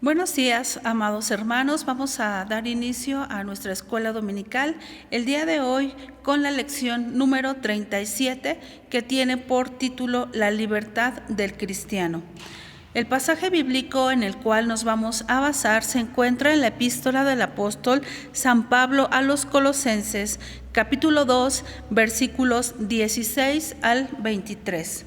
Buenos días, amados hermanos. Vamos a dar inicio a nuestra escuela dominical el día de hoy con la lección número 37 que tiene por título La libertad del cristiano. El pasaje bíblico en el cual nos vamos a basar se encuentra en la epístola del apóstol San Pablo a los Colosenses, capítulo 2, versículos 16 al 23.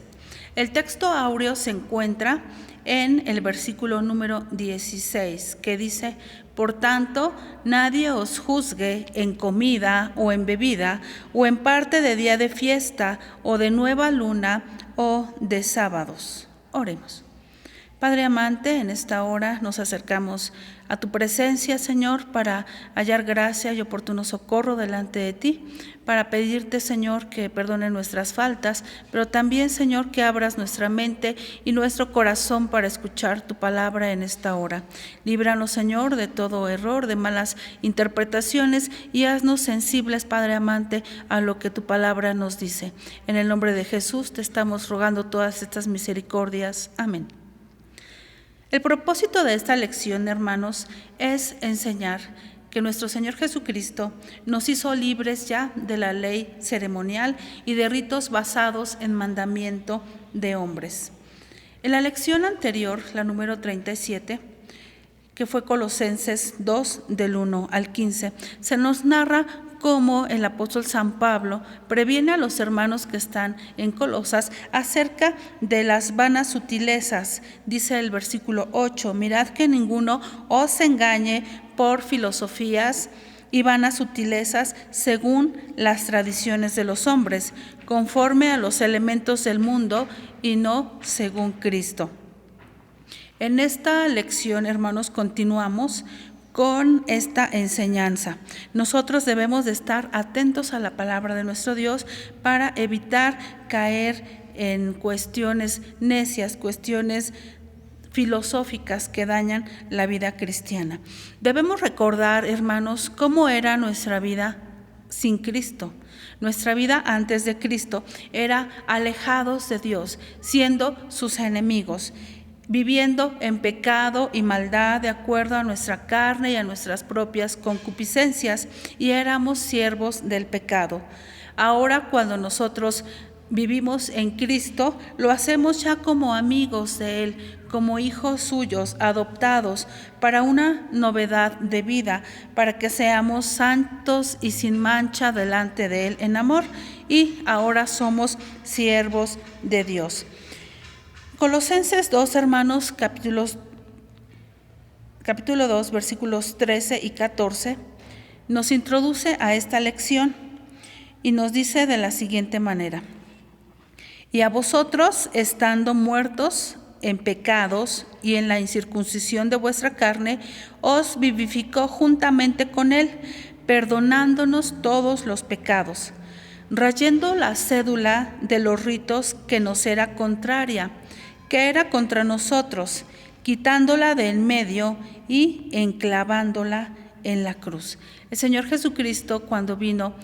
El texto áureo se encuentra en el versículo número 16, que dice: Por tanto, nadie os juzgue en comida o en bebida, o en parte de día de fiesta, o de nueva luna, o de sábados. Oremos. Padre amante, en esta hora nos acercamos a tu presencia, Señor, para hallar gracia y oportuno socorro delante de ti, para pedirte, Señor, que perdone nuestras faltas, pero también, Señor, que abras nuestra mente y nuestro corazón para escuchar tu palabra en esta hora. Líbranos, Señor, de todo error, de malas interpretaciones y haznos sensibles, Padre amante, a lo que tu palabra nos dice. En el nombre de Jesús te estamos rogando todas estas misericordias. Amén. El propósito de esta lección, hermanos, es enseñar que nuestro Señor Jesucristo nos hizo libres ya de la ley ceremonial y de ritos basados en mandamiento de hombres. En la lección anterior, la número 37, que fue Colosenses 2, del 1 al 15, se nos narra cómo el apóstol San Pablo previene a los hermanos que están en Colosas acerca de las vanas sutilezas. Dice el versículo 8, mirad que ninguno os engañe por filosofías y vanas sutilezas según las tradiciones de los hombres, conforme a los elementos del mundo y no según Cristo. En esta lección, hermanos, continuamos con esta enseñanza. Nosotros debemos de estar atentos a la palabra de nuestro Dios para evitar caer en cuestiones necias, cuestiones filosóficas que dañan la vida cristiana. Debemos recordar, hermanos, cómo era nuestra vida sin Cristo. Nuestra vida antes de Cristo era alejados de Dios, siendo sus enemigos, viviendo en pecado y maldad de acuerdo a nuestra carne y a nuestras propias concupiscencias, y éramos siervos del pecado. Ahora, cuando nosotros vivimos en Cristo, lo hacemos ya como amigos de Él, como hijos suyos, adoptados para una novedad de vida, para que seamos santos y sin mancha delante de Él en amor, y ahora somos siervos de Dios. Colosenses 2, hermanos, capítulo 2, versículos 13 y 14, nos introduce a esta lección y nos dice de la siguiente manera: Y a vosotros, estando muertos en pecados y en la incircuncisión de vuestra carne, os vivificó juntamente con Él, perdonándonos todos los pecados, rayendo la cédula de los ritos que nos era contraria, que era contra nosotros, quitándola de en medio y enclavándola en la cruz. El Señor Jesucristo, cuando vino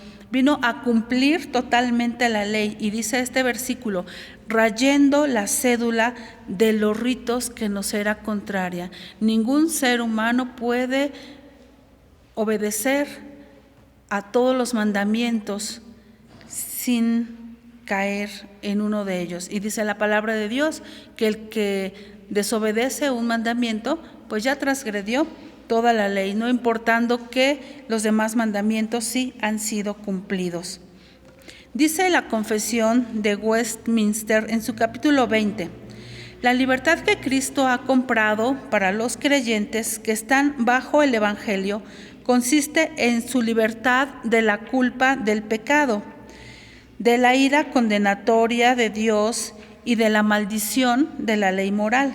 a cumplir totalmente la ley, y dice este versículo, rayendo la cédula de los ritos que nos era contraria. Ningún ser humano puede obedecer a todos los mandamientos sin caer en uno de ellos. Y dice la palabra de Dios que el que desobedece un mandamiento, pues ya transgredió toda la ley, no importando que los demás mandamientos sí han sido cumplidos. Dice la Confesión de Westminster en su capítulo 20, la libertad que Cristo ha comprado para los creyentes que están bajo el Evangelio consiste en su libertad de la culpa del pecado, de la ira condenatoria de Dios y de la maldición de la ley moral,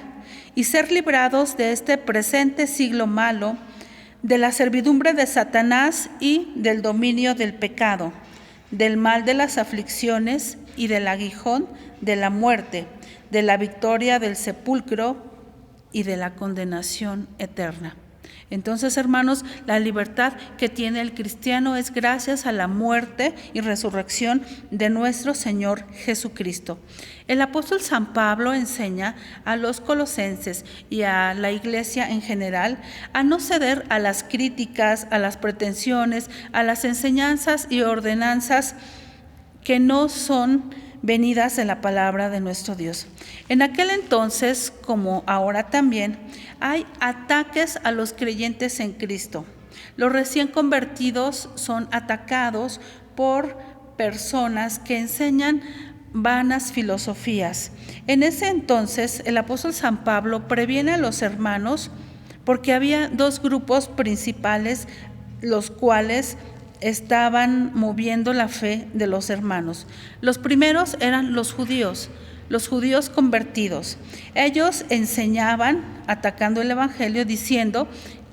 y ser librados de este presente siglo malo, de la servidumbre de Satanás y del dominio del pecado, del mal de las aflicciones y del aguijón de la muerte, de la victoria del sepulcro y de la condenación eterna. Entonces, hermanos, la libertad que tiene el cristiano es gracias a la muerte y resurrección de nuestro Señor Jesucristo. El apóstol San Pablo enseña a los colosenses y a la iglesia en general a no ceder a las críticas, a las pretensiones, a las enseñanzas y ordenanzas que no son venidas de la palabra de nuestro Dios. En aquel entonces, como ahora también, hay ataques a los creyentes en Cristo. Los recién convertidos son atacados por personas que enseñan vanas filosofías. En ese entonces, el apóstol San Pablo previene a los hermanos porque había dos grupos principales, los cuales estaban moviendo la fe de los hermanos. Los primeros eran los judíos convertidos. Ellos enseñaban, atacando el evangelio, diciendo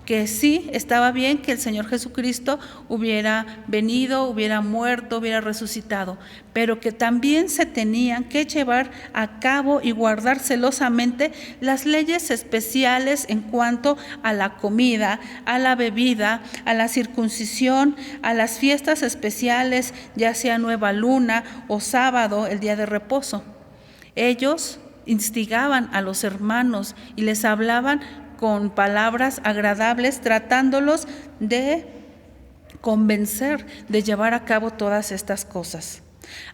que sí, estaba bien que el Señor Jesucristo hubiera venido, hubiera muerto, hubiera resucitado, pero que también se tenían que llevar a cabo y guardar celosamente las leyes especiales en cuanto a la comida, a la bebida, a la circuncisión, a las fiestas especiales, ya sea nueva luna o sábado, el día de reposo. Ellos instigaban a los hermanos y les hablaban con palabras agradables, tratándolos de convencer de llevar a cabo todas estas cosas.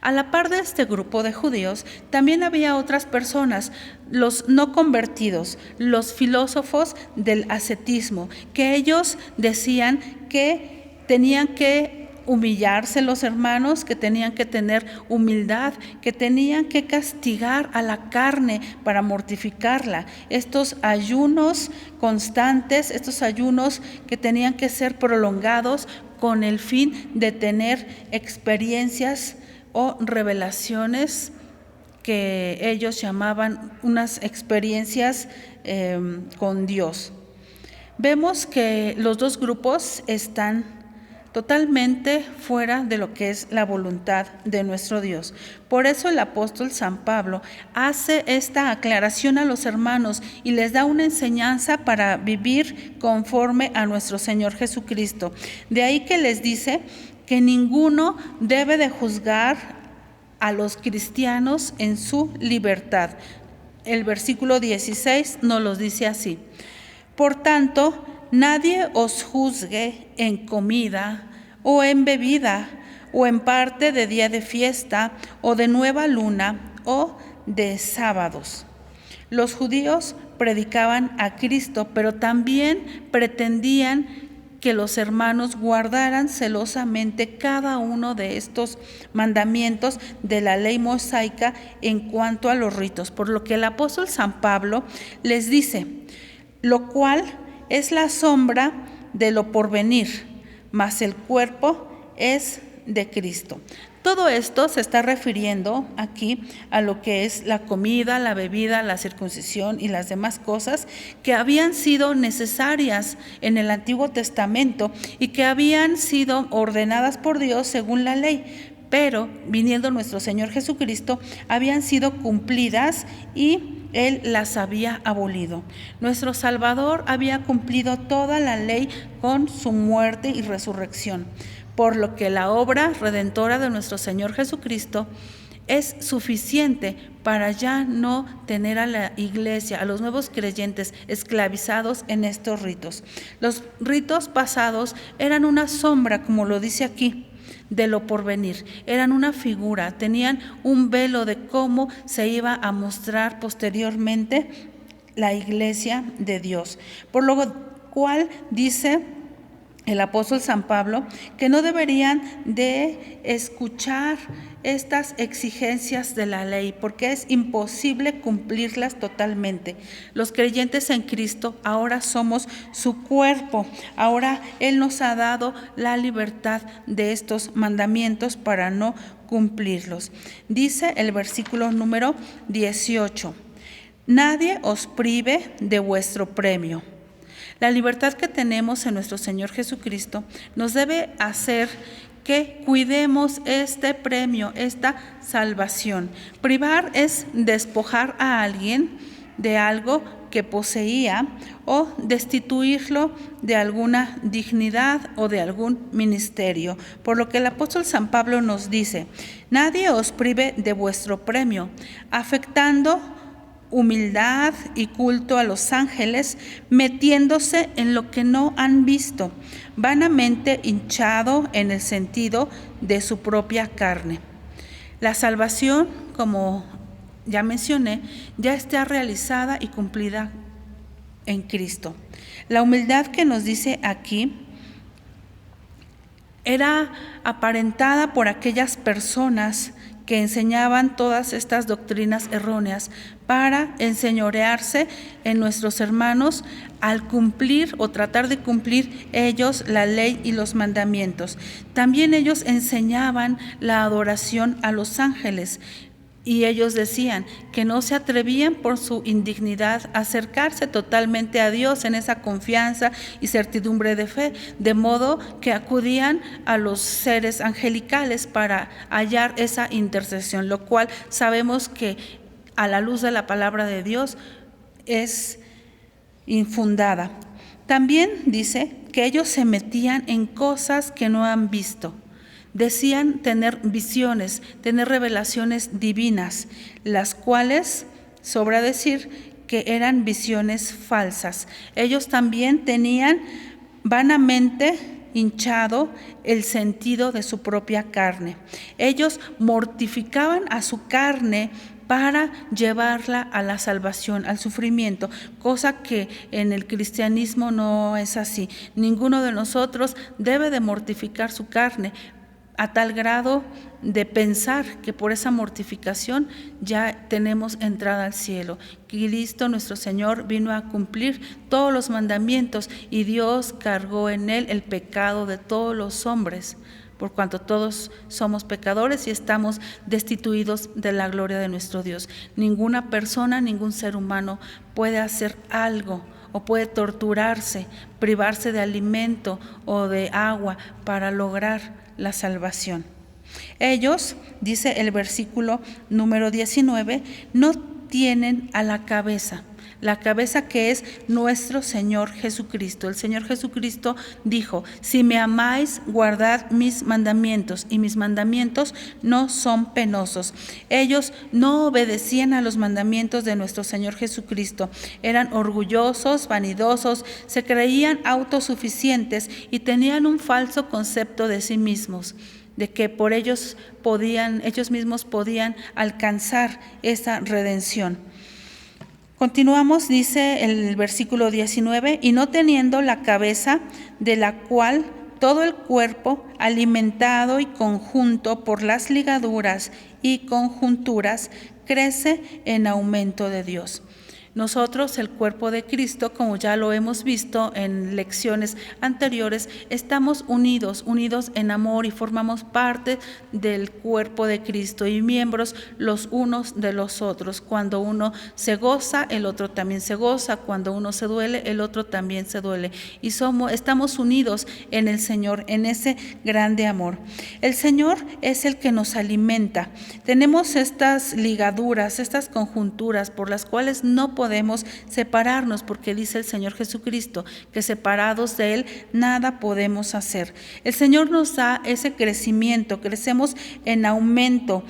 A la par de este grupo de judíos, también había otras personas, los no convertidos, los filósofos del ascetismo, que ellos decían que tenían que humillarse los hermanos, que tenían que tener humildad, que tenían que castigar a la carne para mortificarla. Estos ayunos constantes, estos ayunos que tenían que ser prolongados con el fin de tener experiencias o revelaciones que ellos llamaban unas experiencias con Dios. Vemos que los dos grupos están totalmente fuera de lo que es la voluntad de nuestro Dios. Por eso el apóstol San Pablo hace esta aclaración a los hermanos y les da una enseñanza para vivir conforme a nuestro Señor Jesucristo. De ahí que les dice que ninguno debe de juzgar a los cristianos en su libertad. El versículo 16 nos lo dice así: por tanto, nadie os juzgue en comida o en bebida o en parte de día de fiesta o de nueva luna o de sábados. Los judíos predicaban a Cristo, pero también pretendían que los hermanos guardaran celosamente cada uno de estos mandamientos de la ley mosaica en cuanto a los ritos, por lo que el apóstol San Pablo les dice: lo cual es la sombra de lo porvenir, mas el cuerpo es de Cristo. Todo esto se está refiriendo aquí a lo que es la comida, la bebida, la circuncisión y las demás cosas que habían sido necesarias en el Antiguo Testamento y que habían sido ordenadas por Dios según la ley, pero viniendo nuestro Señor Jesucristo habían sido cumplidas y Él las había abolido. Nuestro Salvador había cumplido toda la ley con su muerte y resurrección, por lo que la obra redentora de nuestro Señor Jesucristo es suficiente para ya no tener a la iglesia, a los nuevos creyentes esclavizados en estos ritos. Los ritos pasados eran una sombra, como lo dice aquí, de lo porvenir. Eran una figura, tenían un velo de cómo se iba a mostrar posteriormente la iglesia de Dios. Por lo cual dice el apóstol San Pablo que no deberían de escuchar estas exigencias de la ley, porque es imposible cumplirlas totalmente. Los creyentes en Cristo ahora somos su cuerpo. Ahora Él nos ha dado la libertad de estos mandamientos para no cumplirlos. Dice el versículo número 18: nadie os prive de vuestro premio. La libertad que tenemos en nuestro Señor Jesucristo nos debe hacer que cuidemos este premio, esta salvación. Privar es despojar a alguien de algo que poseía o destituirlo de alguna dignidad o de algún ministerio. Por lo que el apóstol San Pablo nos dice: nadie os prive de vuestro premio, afectando humildad y culto a los ángeles, metiéndose en lo que no han visto, vanamente hinchado en el sentido de su propia carne. La salvación, como ya mencioné, ya está realizada y cumplida en Cristo. La humildad que nos dice aquí era aparentada por aquellas personas que enseñaban todas estas doctrinas erróneas para enseñorearse en nuestros hermanos al cumplir o tratar de cumplir ellos la ley y los mandamientos. También ellos enseñaban la adoración a los ángeles. Y ellos decían que no se atrevían por su indignidad a acercarse totalmente a Dios en esa confianza y certidumbre de fe, de modo que acudían a los seres angelicales para hallar esa intercesión, lo cual sabemos que a la luz de la palabra de Dios es infundada. También dice que ellos se metían en cosas que no han visto. Decían tener visiones, tener revelaciones divinas, las cuales, sobra decir, que eran visiones falsas. Ellos también tenían vanamente hinchado el sentido de su propia carne. Ellos mortificaban a su carne para llevarla a la salvación, al sufrimiento, cosa que en el cristianismo no es así. Ninguno de nosotros debe de mortificar su carne, a tal grado de pensar que por esa mortificación ya tenemos entrada al cielo. Cristo nuestro Señor vino a cumplir todos los mandamientos y Dios cargó en él el pecado de todos los hombres, por cuanto todos somos pecadores y estamos destituidos de la gloria de nuestro Dios. Ninguna persona, ningún ser humano puede hacer algo o puede torturarse, privarse de alimento o de agua para lograr la salvación. Ellos, dice el versículo número 19, no tienen a la cabeza que es nuestro Señor Jesucristo. El Señor Jesucristo dijo: si me amáis, guardad mis mandamientos, y mis mandamientos no son penosos. Ellos no obedecían a los mandamientos de nuestro Señor Jesucristo. Eran orgullosos, vanidosos, se creían autosuficientes y tenían un falso concepto de sí mismos, de que por ellos mismos podían alcanzar esa redención. Continuamos, dice el versículo 19, y no teniendo la cabeza, de la cual todo el cuerpo, alimentado y conjunto por las ligaduras y conjunturas, crece en aumento de Dios. Nosotros, el cuerpo de Cristo, como ya lo hemos visto en lecciones anteriores, estamos unidos en amor y formamos parte del cuerpo de Cristo y miembros los unos de los otros. Cuando uno se goza, el otro también se goza. Cuando uno se duele, el otro también se duele. Y estamos unidos en el Señor, en ese grande amor. El Señor es el que nos alimenta. Tenemos estas ligaduras, estas conjunturas por las cuales no podemos separarnos, porque dice el Señor Jesucristo que separados de Él nada podemos hacer. El Señor nos da ese crecimiento, crecemos en aumento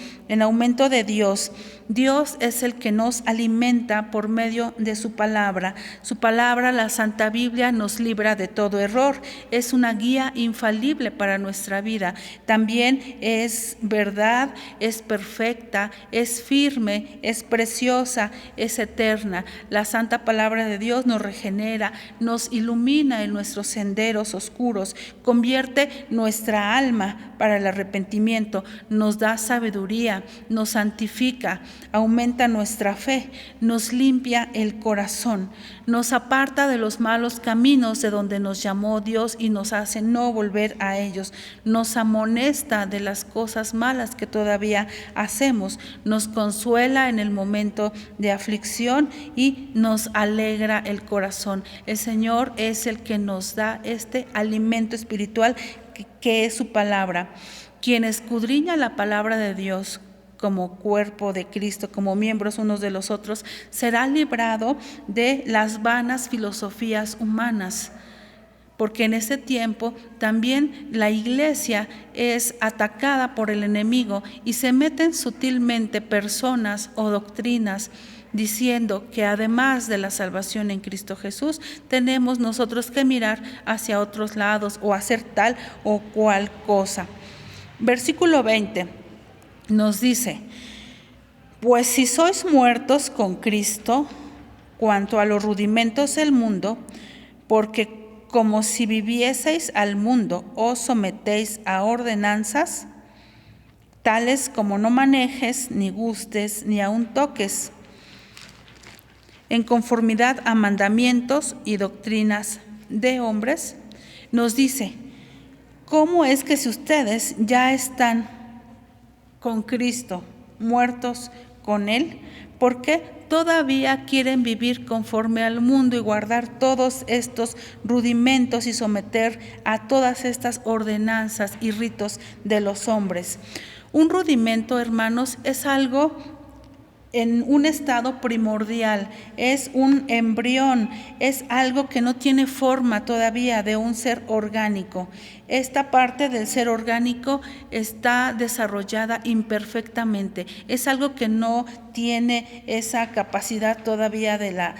de Dios. Dios es el que nos alimenta por medio de su palabra. Su palabra, la Santa Biblia, nos libra de todo error. Es una guía infalible para nuestra vida. También es verdad, es perfecta, es firme, es preciosa, es eterna. La santa palabra de Dios nos regenera, nos ilumina en nuestros senderos oscuros, convierte nuestra alma para el arrepentimiento, nos da sabiduría, nos santifica, aumenta nuestra fe, nos limpia el corazón, nos aparta de los malos caminos de donde nos llamó Dios y nos hace no volver a ellos, nos amonesta de las cosas malas que todavía hacemos, nos consuela en el momento de aflicción y nos alegra el corazón. El Señor es el que nos da este alimento espiritual que es su palabra. Quien escudriña la palabra de Dios como cuerpo de Cristo, como miembros unos de los otros, será librado de las vanas filosofías humanas. Porque en ese tiempo también la iglesia es atacada por el enemigo y se meten sutilmente personas o doctrinas diciendo que además de la salvación en Cristo Jesús, tenemos nosotros que mirar hacia otros lados o hacer tal o cual cosa. Versículo 20 nos dice: pues si sois muertos con Cristo cuanto a los rudimentos del mundo, porque como si vivieseis al mundo, os sometéis a ordenanzas, tales como no manejes, ni gustes, ni aun toques, en conformidad a mandamientos y doctrinas de hombres. Nos dice, ¿cómo es que si ustedes ya están con Cristo, muertos con Él, por qué todavía quieren vivir conforme al mundo y guardar todos estos rudimentos y someter a todas estas ordenanzas y ritos de los hombres? Un rudimento, hermanos, es algo en un estado primordial, es un embrión, es algo que no tiene forma todavía de un ser orgánico. Esta parte del ser orgánico está desarrollada imperfectamente, es algo que no tiene esa capacidad todavía de la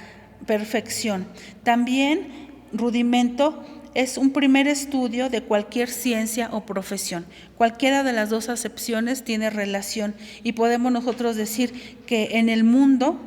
perfección. También rudimento es un primer estudio de cualquier ciencia o profesión. Cualquiera de las dos acepciones tiene relación y podemos nosotros decir que en el mundo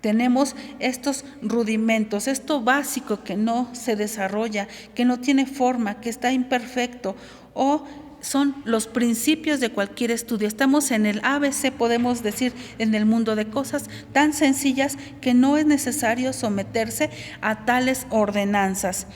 tenemos estos rudimentos, esto básico que no se desarrolla, que no tiene forma, que está imperfecto, o son los principios de cualquier estudio. Estamos en el ABC, podemos decir, en el mundo de cosas tan sencillas que no es necesario someterse a tales ordenanzas.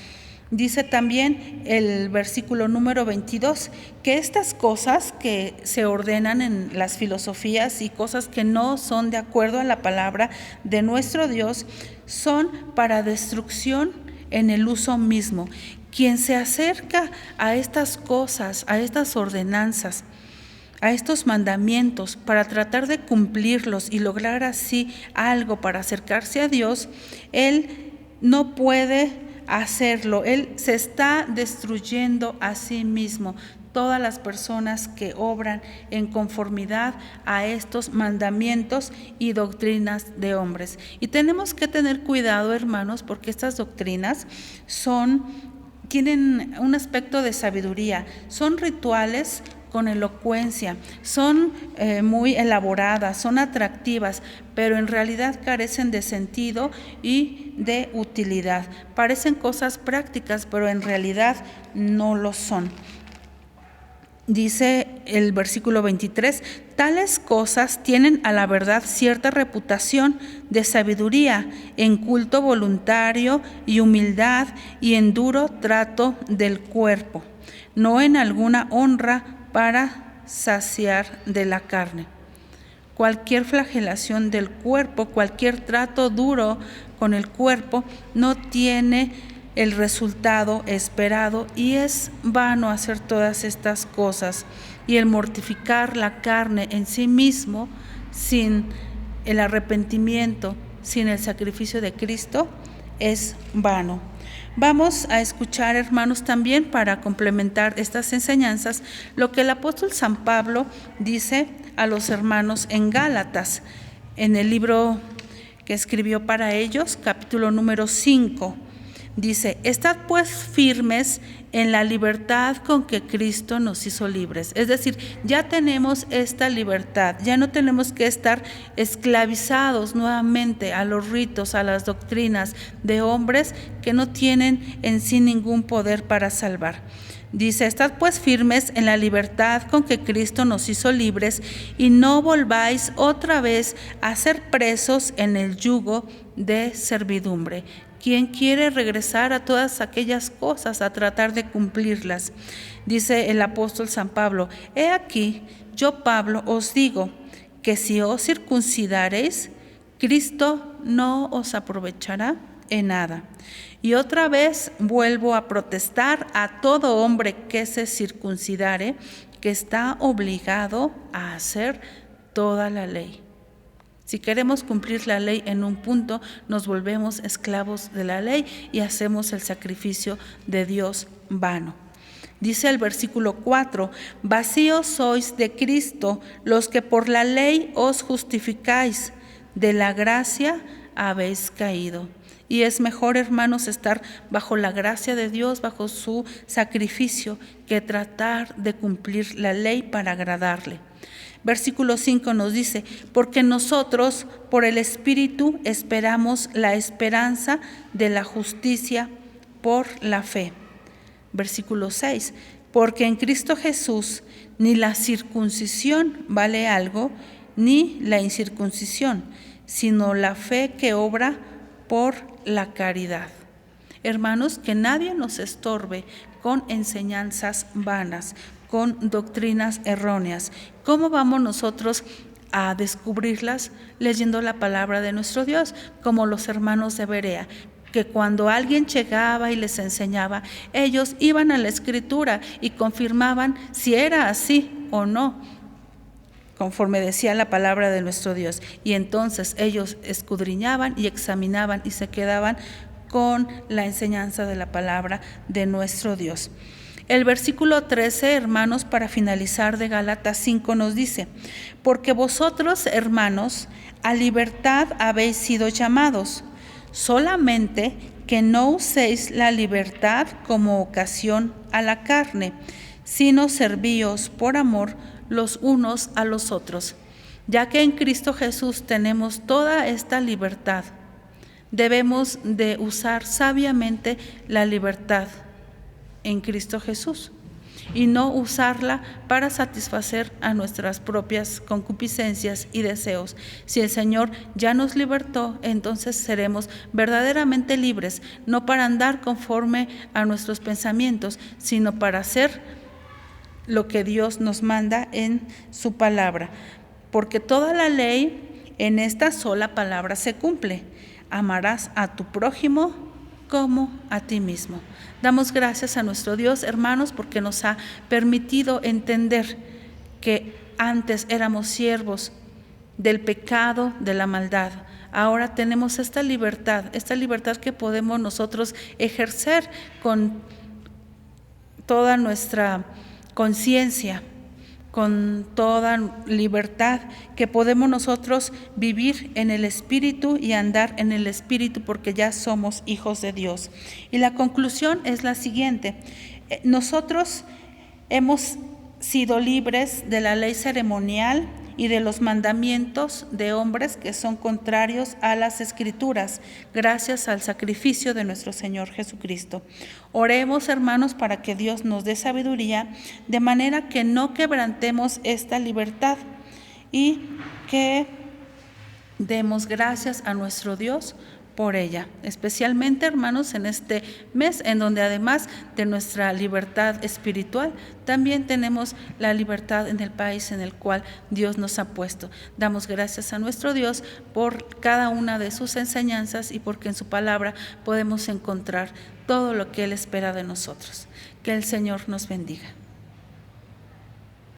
Dice también el versículo número 22 que estas cosas que se ordenan en las filosofías y cosas que no son de acuerdo a la palabra de nuestro Dios son para destrucción en el uso mismo. Quien se acerca a estas cosas, a estas ordenanzas, a estos mandamientos para tratar de cumplirlos y lograr así algo para acercarse a Dios, él no puede hacerlo, él se está destruyendo a sí mismo. Todas las personas que obran en conformidad a estos mandamientos y doctrinas de hombres. Y tenemos que tener cuidado, hermanos, porque estas doctrinas tienen un aspecto de sabiduría, son rituales con elocuencia, son muy elaboradas, son atractivas, pero en realidad carecen de sentido y de utilidad. Parecen cosas prácticas, pero en realidad no lo son. Dice el versículo 23, tales cosas tienen a la verdad cierta reputación de sabiduría, en culto voluntario y humildad y en duro trato del cuerpo, no en alguna honra para saciar de la carne. Cualquier flagelación del cuerpo, cualquier trato duro con el cuerpo no tiene el resultado esperado y es vano hacer todas estas cosas. Y el mortificar la carne en sí mismo, sin el arrepentimiento, sin el sacrificio de Cristo, es vano. Vamos a escuchar, hermanos, también para complementar estas enseñanzas, lo que el apóstol San Pablo dice a los hermanos en Gálatas, en el libro que escribió para ellos, capítulo número 5. Dice, estad pues firmes en la libertad con que Cristo nos hizo libres. Es decir, ya tenemos esta libertad, ya no tenemos que estar esclavizados nuevamente a los ritos, a las doctrinas de hombres que no tienen en sí ningún poder para salvar. Dice, estad pues firmes en la libertad con que Cristo nos hizo libres y no volváis otra vez a ser presos en el yugo de servidumbre. ¿Quién quiere regresar a todas aquellas cosas, a tratar de cumplirlas? Dice el apóstol San Pablo, he aquí, yo Pablo os digo, que si os circuncidareis, Cristo no os aprovechará en nada. Y otra vez vuelvo a protestar a todo hombre que se circuncidare, que está obligado a hacer toda la ley. Si queremos cumplir la ley en un punto, nos volvemos esclavos de la ley y hacemos el sacrificio de Dios vano. Dice el versículo 4, vacíos sois de Cristo los que por la ley os justificáis, de la gracia habéis caído. Y es mejor, hermanos, estar bajo la gracia de Dios, bajo su sacrificio, que tratar de cumplir la ley para agradarle. Versículo 5 nos dice, porque nosotros por el Espíritu esperamos la esperanza de la justicia por la fe. Versículo 6, porque en Cristo Jesús ni la circuncisión vale algo, ni la incircuncisión, sino la fe que obra por la caridad. Hermanos, que nadie nos estorbe con enseñanzas vanas, con doctrinas erróneas. ¿Cómo vamos nosotros a descubrirlas? Leyendo la palabra de nuestro Dios, como los hermanos de Berea, que cuando alguien llegaba y les enseñaba, ellos iban a la Escritura y confirmaban si era así o no, conforme decía la palabra de nuestro Dios. Y entonces ellos escudriñaban y examinaban y se quedaban con la enseñanza de la palabra de nuestro Dios. El versículo 13, hermanos, para finalizar, de Gálatas 5 nos dice, porque vosotros, hermanos, a libertad habéis sido llamados, solamente que no uséis la libertad como ocasión a la carne, sino servíos por amor los unos a los otros. Ya que en Cristo Jesús tenemos toda esta libertad, debemos de usar sabiamente la libertad en Cristo Jesús y no usarla para satisfacer a nuestras propias concupiscencias y deseos. Si el Señor ya nos libertó, entonces seremos verdaderamente libres, no para andar conforme a nuestros pensamientos, sino para hacer lo que Dios nos manda en su palabra. Porque toda la ley en esta sola palabra se cumple: amarás a tu prójimo como a ti mismo. Damos gracias a nuestro Dios, hermanos, porque nos ha permitido entender que antes éramos siervos del pecado, de la maldad. Ahora tenemos esta libertad que podemos nosotros ejercer con toda nuestra conciencia, con toda libertad, que podemos nosotros vivir en el Espíritu y andar en el Espíritu, porque ya somos hijos de Dios. Y la conclusión es la siguiente: nosotros hemos sido libres de la ley ceremonial y de los mandamientos de hombres que son contrarios a las Escrituras, gracias al sacrificio de nuestro Señor Jesucristo. Oremos, hermanos, para que Dios nos dé sabiduría, de manera que no quebrantemos esta libertad y que demos gracias a nuestro Dios por ella, especialmente, hermanos, en este mes en donde además de nuestra libertad espiritual, también tenemos la libertad en el país en el cual Dios nos ha puesto. Damos gracias a nuestro Dios por cada una de sus enseñanzas y porque en su palabra podemos encontrar todo lo que Él espera de nosotros. Que el Señor nos bendiga.